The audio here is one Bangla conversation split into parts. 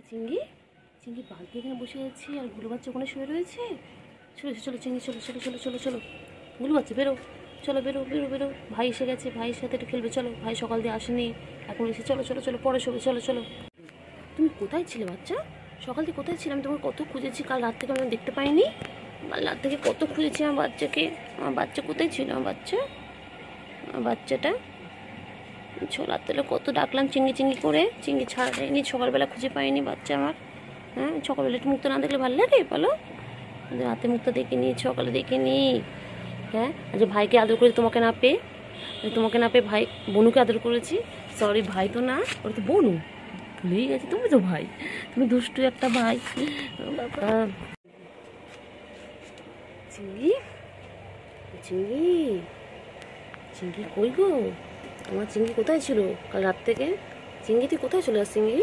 চিংড়ি চিংড়ি বালতি এখানে বসে আছে আর গুলো বাচ্চা ওখানে শুয়ে রয়েছে। চলো চলো চিংড়ি চলো চলো চলো চলো চলো গুলো বাচ্চা বেরো, চলো বেরো বেরো বেরো। ভাই এসে গেছে, ভাইয়ের সাথে একটু খেলবে। চলো, ভাই সকাল দিয়ে আসেনি, এখন এসে। চলো চলো চলো পরে শোবে। চলো চলো। তুমি কোথায় ছিলে বাচ্চা? সকাল থেকে কোথায় ছিলাম? তোমার কত খুঁজেছি, কাল রাত থেকে আমি দেখতে পাইনি। কাল রাত থেকে কত খুঁজেছি আমার বাচ্চাকে। আমার বাচ্চা কোথায় ছিল? আমার বাচ্চাটা ছোলার তেলে কত ডাকলাম চিংড়ি চিংড়ি করে, চিংড়ি ছাড়া যায়নি। সকালবেলা খুঁজে পাইনি বাচ্চা আমার। হ্যাঁ, সকালবেলা একটু মুক্ত না দেখলে ভালো লাগে বলো? রাতে মুক্ত দেখিনি, সকালে দেখিনি। হ্যাঁ, আজ ভাইকে আদর করেছি তোমাকে না পেয়ে। ভাই বনুকে আদর করেছি। সরি, ভাই তো না, ওটা তো বনু। ভুলেই গেছে, তুমি তো ভাই, তুমি দুষ্টু একটা ভাই। চিংড়ি চিংড়ি চিংড়ি কই গো? আমার চিংড়ি কোথায় ছিল কাল রাত থেকে? চিংড়ি তুই কোথায় চলে যাস চিংড়ি?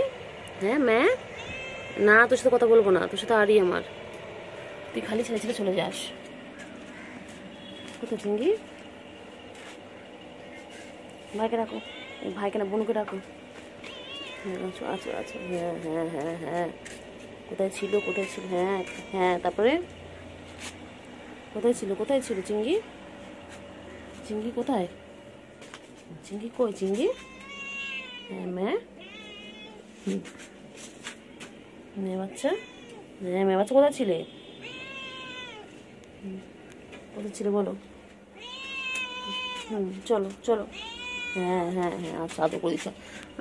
হ্যাঁ ম্যা না, তোর সাথে কথা বলবো না, তোর সাথে আরই আমার। তুই খালি ছেড়ে ছেড়ে চলে যাস। কোথায় চিংড়ি? ভাইকে রাখো, ভাইকে না বোনকে রাখো। আচ্ছা আচ্ছা আচ্ছা, হ্যাঁ হ্যাঁ হ্যাঁ হ্যাঁ। কোথায় ছিল হ্যাঁ হ্যাঁ, তারপরে কোথায় ছিল চিংড়ি? চিংড়ি কোথায়? চিংড়ি কই চিংড়ি? হ্যাঁ মেয়ে বাচ্চা, হ্যাঁ মেয়ে বাচ্চা কোথায় ছিলে? কোথায় ছিলে বলো? চলো চলো। হ্যাঁ হ্যাঁ হ্যাঁ, আচ্ছা আদর করেছ,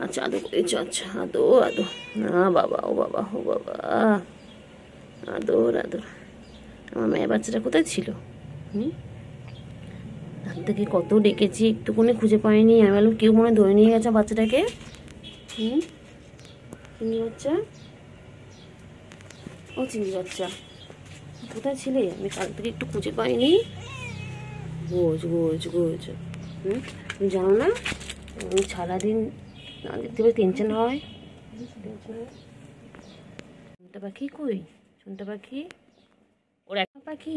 আচ্ছা আদর করেছ, আচ্ছা আদর আদর। না বাবা, ও বাবা ও বাবা, আদর আদর। আমার মেয়ে বাচ্চাটা কোথায় ছিল? রাত থেকে কত ডেকেছি, একটুকুনি খুঁজে পাইনি। আমি বললাম কেউ মনে ধরে নিয়ে গেছে বাচ্চাটাকে। চিংড়ি বাচ্চা, ও চিংড়ি বাচ্চা কোথায় ছিলে? আমি কাল থেকে একটু খুঁজে পাইনি। গোজ গোজ গোজ। তুমি জানো না আমি সারাদিন না দেখতে পাই টেনশন হয়। শুনতে পাখি কই? শুনতে পাখি ওর একটা পাখি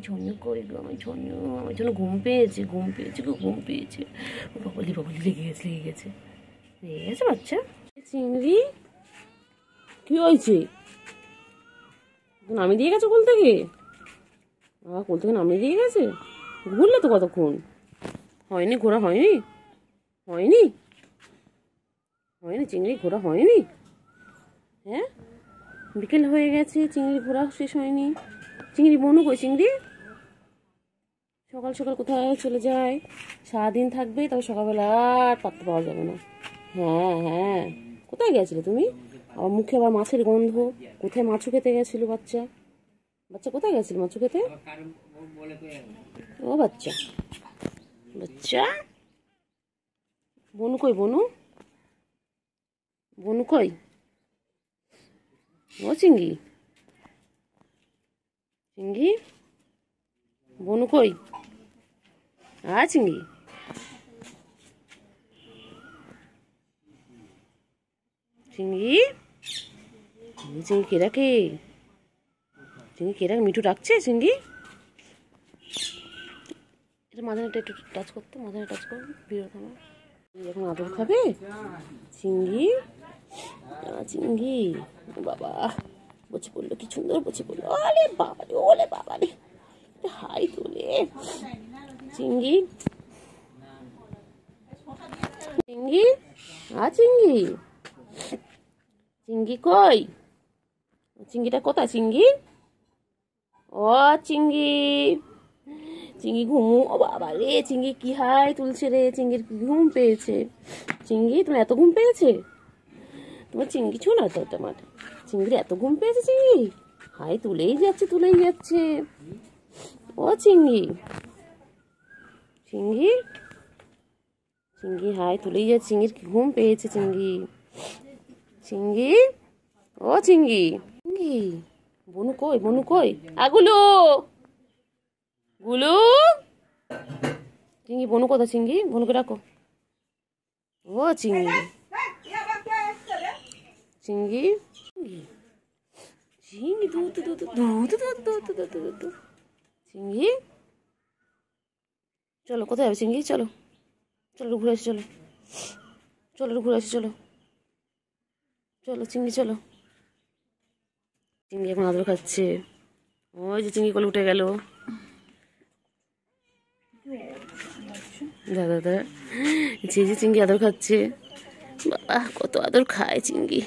ঝন্যু কই গো? আমার জন্য ঘুম পেয়েছে গো, ঘুম পেয়েছে। বাবলি লেগে গেছে বাচ্চা। চিংড়ি কি হয়েছে? নামিয়ে দিয়ে গেছে কোল থেকে? কোল থেকে নামিয়ে দিয়ে গেছে? ঘুরলে তো কতক্ষণ। হয়নি ঘোরা, হয়নি চিংড়ি ঘোরা হয়নি। হ্যাঁ, বিকেল হয়ে গেছে, চিংড়ি ঘোরা শেষ হয়নি। চিংড়ি বনু কই? চিংড়ি সকাল সকাল কোথায় চলে যায়? সারাদিন থাকবে, তবে সকালবেলা আর পাত্তা পাওয়া যাবে না। হ্যাঁ হ্যাঁ, কোথায় গেছিলে তুমি? আবার মুখে আবার মাছের গন্ধ। কোথায় মাছও খেতে গেছিল বাচ্চা? কোথায় গেছিল মাছও খেতে? ও বাচ্চা বনু কই? বনু কই? ও চিংড়ি বনু কই? চিংড়ি কে রাখে? মিঠু ডাকছে চিংড়ি। এটা মাঝানেটা একটু টাচ করতো, টাচ কর, বিরত আমার। এখন আদর খাবে চিংড়ি। বাবা বসে পড়লো, কি সুন্দর বসে পড়লো। ওলে বাবা রে, হাই তোলে চিংড়ি। চিংড়ি কই? চিংড়িটা কোথায়? চিংড়ি ঘুমু। ও বাবা রে, চিংড়ি কি হাই তুলছে রে। চিংড়ির ঘুম পেয়েছে। চিংড়ি তোমার এত ঘুম পেয়েছে? তোমার চিংড়ি ছো না তো, তোমার চিংড়ি এত ঘুম পেয়েছে। চিংড়ি হাই তুলেই যাচ্ছে। ও চিংড়ি হাই তুলেই যাচ্ছে। চিংড়ির ঘুম পেয়েছে। চিংড়ি ও চিংড়ি বনু কই? গুলু চিংড়ি বনু কোথায়? চিংড়ি বনুকে ডাকো। ও চিংড়ি চিংড়ি চলো, কোথায় যাবে চিংড়ি? চলো ঘুরে আসি, চলো চিংড়ি চলো। চিংড়ি এখন আদর খাচ্ছে। ওই যে চিংড়ি কোলে উঠে গেল। দাদা দাদা যে চিংড়ি আদর খাচ্ছে। বাবা কত আদর খায় চিংড়ি,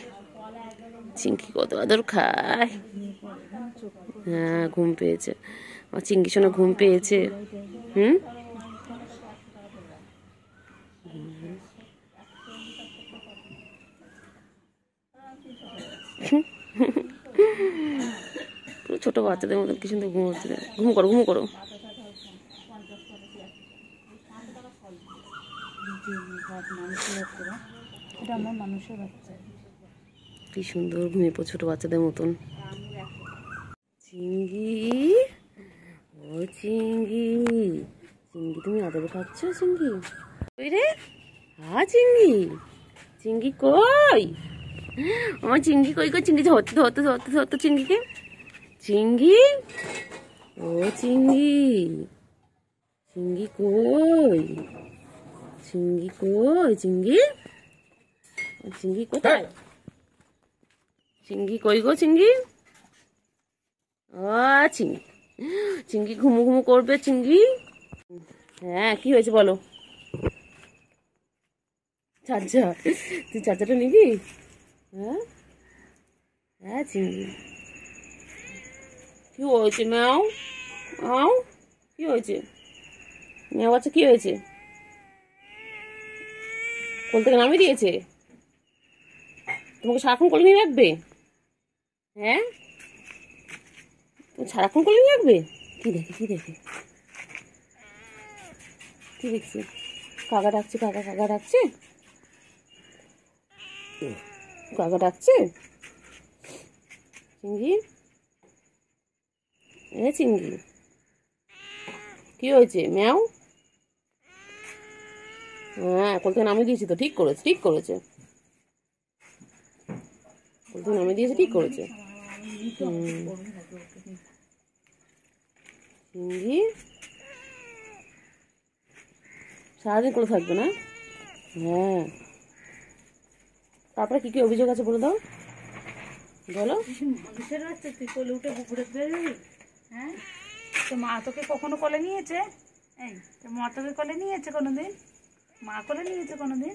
চিংড়ি কত আদর খায়। হ্যাঁ ঘুম পেয়েছে আমার চিংড়ি শোনা, ঘুম পেয়েছে। হুম পুরো ছোট বাচ্চাদের মতন কি সুন্দর ঘুম হচ্ছে। ঘুম করো ঘুম করো। কি সুন্দর ঘুমিয়ে পড়ো ছোট বাচ্চাদের মতন। চিংড়ি, ও চিংড়ি, চিংড়ি তুমি আদর খাচ্ছ চিংড়ি? ওই রে হ্যাঁ চিংড়ি, চিংড়ি কই আমার চিংড়ি কই? কই চিংড়ি ধরতে ধরতে ধরতে ধরতে চিংড়িকে। চিংড়ি, ও চিংড়ি, চিংড়ি কই? চিংড়ি কই? চিংড়ি, চিংড়ি কোথায়? চিংড়ি কই গো চিংড়ি? ও চিংড়ি, চিংড়ি ঘুমু ঘুমু করবে চিংড়ি। হ্যাঁ কি হয়েছে বলো? চার্জার, তুই চার্জারটা নিবি? হ্যাঁ হ্যাঁ চিংড়ি কি হয়েছে? ম্যাও আও কি হয়েছে? ম্যাও বাচ্চা কি হয়েছে? কোল থেকে নামিয়ে দিয়েছে? তোমাকে সারাক্ষণ কোলে নিয়ে রাখবে? হ্যাঁ তুমি সারাক্ষণ কোলে নিয়ে রাখবে? কি দেখে কি দেখে কি দেখছি? কাকা ডাকছে, কাকা কাকা ডাকছে, কাকা ডাকছে। চিংড়ি, এ চিংড়ি কি হয়েছে? ম্যাও। হ্যাঁ কোল থেকে নামিয়ে দিয়েছি তো, ঠিক করেছে ঠিক করেছে, কোল থেকে নামিয়ে দিয়েছে ঠিক করেছে। চিংড়ি সারাদিন কোলে থাকবে না? হ্যাঁ তারপরে কি কি অভিযোগ আছে বলে দাও, বলো। মানুষের বাচ্চা তুই কোলে উঠে ঘুরে ফিরে যাবি? হ্যাঁ তো মা তোকে কখনো কোলে নিয়েছে? এই তো মা তোকে কোলে নিয়েছে কোনোদিন? মা কোলে নিয়েছে কোনোদিন?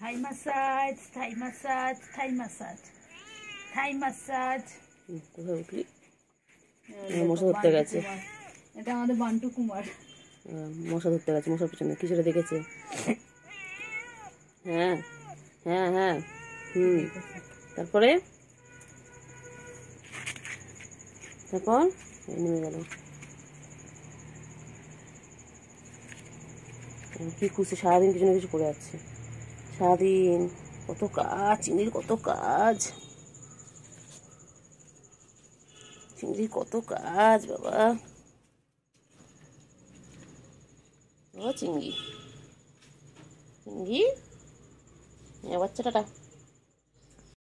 থাই মাসাজ, থাই মাসাজ, থাই মাসাজ, থাই মাসাজ। কোথায় উঠলি? মশা ধরতে গেছে। এটা আমাদের বান্টু কুমার। মশা ধরতে গেছে, মশার পিছনে কিছুটা দেখেছে। হ্যাঁ হ্যাঁ হ্যাঁ তারপরে তারপর নেমে গেল। কি খুশি, সারাদিন কিছু না কিছু করে যাচ্ছে। সারাদিন কত কাজ, চিংড়ির কত কাজ, চিংড়ির কত কাজ বাবা। ও চিংড়ি, চিংড়ি বাচ্চাটা